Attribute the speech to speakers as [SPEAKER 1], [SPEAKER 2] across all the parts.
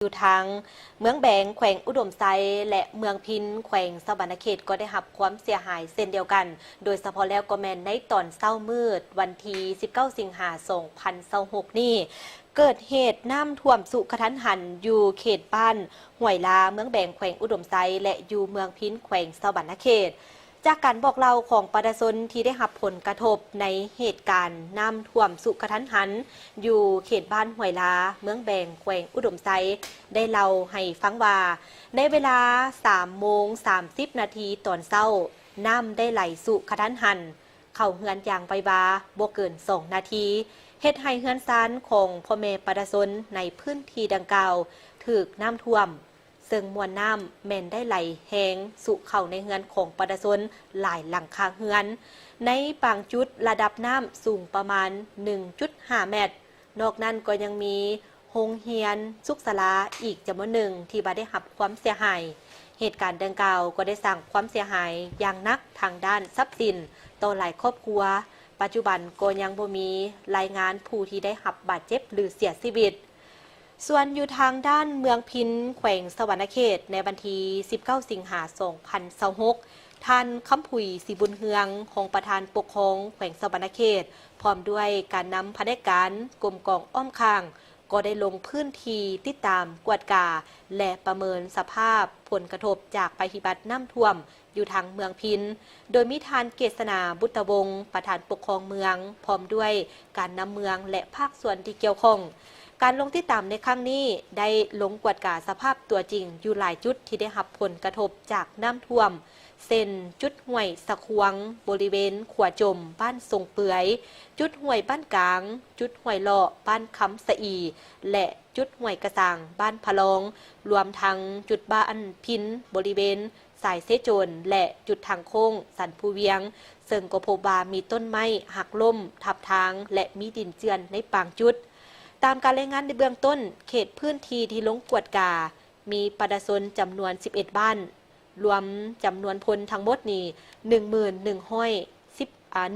[SPEAKER 1] อยู่ทางเมืองแบงแขวงอุดมไซและเมืองพินแขวงสวรรณเขตก็ได้รับความเสียหายเช่นเดียวกันโดยเฉพาะแล้วก็แม่นในตอนเช้ามืดวันที่19 สิงหาคม 2026นี้เกิดเหตุน้ำท่วมสุกระทันหันอยู่เขตบ้านห้วยลาเมืองแบงแขวงอุดมไซและอยู่เมืองพินแขวงสวรรณเขตจากการบอกเล่าของประชาชนที่ได้รับผลกระทบในเหตุการณ์น้ำท่วมสุกระทันหันอยู่เขตบ้านห้วยลาเมืองแบงแขวงอุดมไซได้เล่าให้ฟังว่าในเวลา 3:30 นาทีตอนเช้าน้ำได้ไหลสุกระทันหันเข้าเฮือนอย่างไปบาบ่เกิน2 นาทีเฮ็ดให้เฮือนซานของพ่อแม่ประชาชนในพื้นที่ดังกล่าวถูกน้ำท่วมซึ่งมวลน้ำแม่นได้ไหลแห้งสู่เข้าในเฮือนของประชาชนหลายหลังคาเฮือนในบางจุดระดับน้ำสูงประมาณ 1.5 เมตรนอกนั้นก็ยังมีโรงเรียนสุขศาลาอีกจำนวนหนึ่งที่บ่ได้รับความเสียหายเหตุการณ์ดังกล่าวก็ได้สร้างความเสียหายอย่างหนักทางด้านทรัพย์สินต่อหลายครอบครัวปัจจุบันก็ยังบ่มีรายงานผู้ที่ได้รับบาดเจ็บหรือเสียชีวิตส่วนอยู่ทางด้านเมืองพินแขวงสวรรณเขตในวันที่19 สิงหาคม 2026ท่านคำผุยศรีบุญเฮืองของประธานปกครองแขวงสวรรณเขตพร้อมด้วยการนำพนักงานกรมกองอ้อมข้างก็ได้ลงพื้นที่ติดตามกวดกาและประเมินสภาพผลกระทบจากภัยพิบัติน้ำท่วมอยู่ทางเมืองพินโดยมีทานเกษณาบุตรวงศ์ประธานปกครองเมืองพร้อมด้วยการนำเมืองและภาคส่วนที่เกี่ยวข้องการลงติดตามในครั้งนี้ได้ลงกวดกาสภาพตัวจริงอยู่หลายจุดที่ได้รับผลกระทบจากน้ำท่วมเส้นจุดห้วยสะควงบริเวณขวจมบ้านทรงเปื่อยจุดห้วยบ้านกลางจุดห้วยเลาะบ้านคำสะอีและจุดห้วยกระสังบ้านพะลองรวมทั้งจุดบ้านพินบริเวณสายเสโจรและจุดทางโค้งสันภูเวียงซึ่งก็พบว่ามีต้นไม้หักล้มทับทางและมีดินเจือนในบางจุดตามการรายงานในเบื้องต้นเขตพื้นที่ที่ลงกวดกามีประชาชนจำนวน11บ้านรวมจำนวนพลทั้งหมดนี้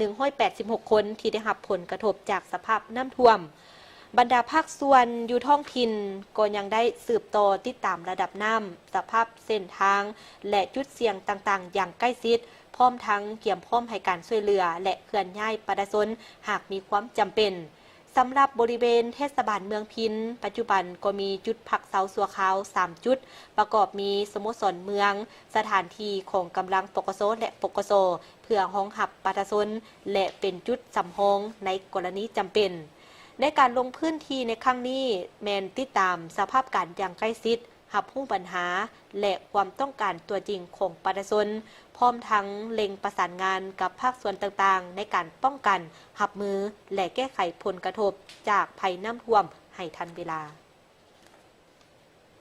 [SPEAKER 1] 1186 คนที่ได้รับผลกระทบจากสภาพน้ำท่วมบรรดาภาคส่วนอยู่ท้องถิ่นก็ยังได้สืบต่อติดตามระดับน้ำสภาพเส้นทางและจุดเสี่ยงต่างๆอย่างใกล้ชิดพร้อมทั้งเกี่ยมพร้อมให้การช่วยเหลือและเคลื่อนย้ายประชาชนหากมีความจำเป็นสำหรับบริเวณเทศบาลเมืองพินปัจจุบันก็มีจุดพักเสาสัวขาว3จุดประกอบมีสโมสรเมืองสถานที่ของกำลังปกสและปกสเพื่อรองรับประชาชนและเป็นจุดสำรองในกรณีจำเป็นในการลงพื้นที่ในครั้งนี้แมนติดตามสภาพการอย่างใกล้ชิดรับรู้ปัญหาและความต้องการตัวจริงของประชาชนพร้อมทั้งเล็งประสานงานกับภาคส่วนต่างๆในการป้องกันรับมือและแก้ไขผลกระทบจากภัยน้ำท่วมให้ทันเวลา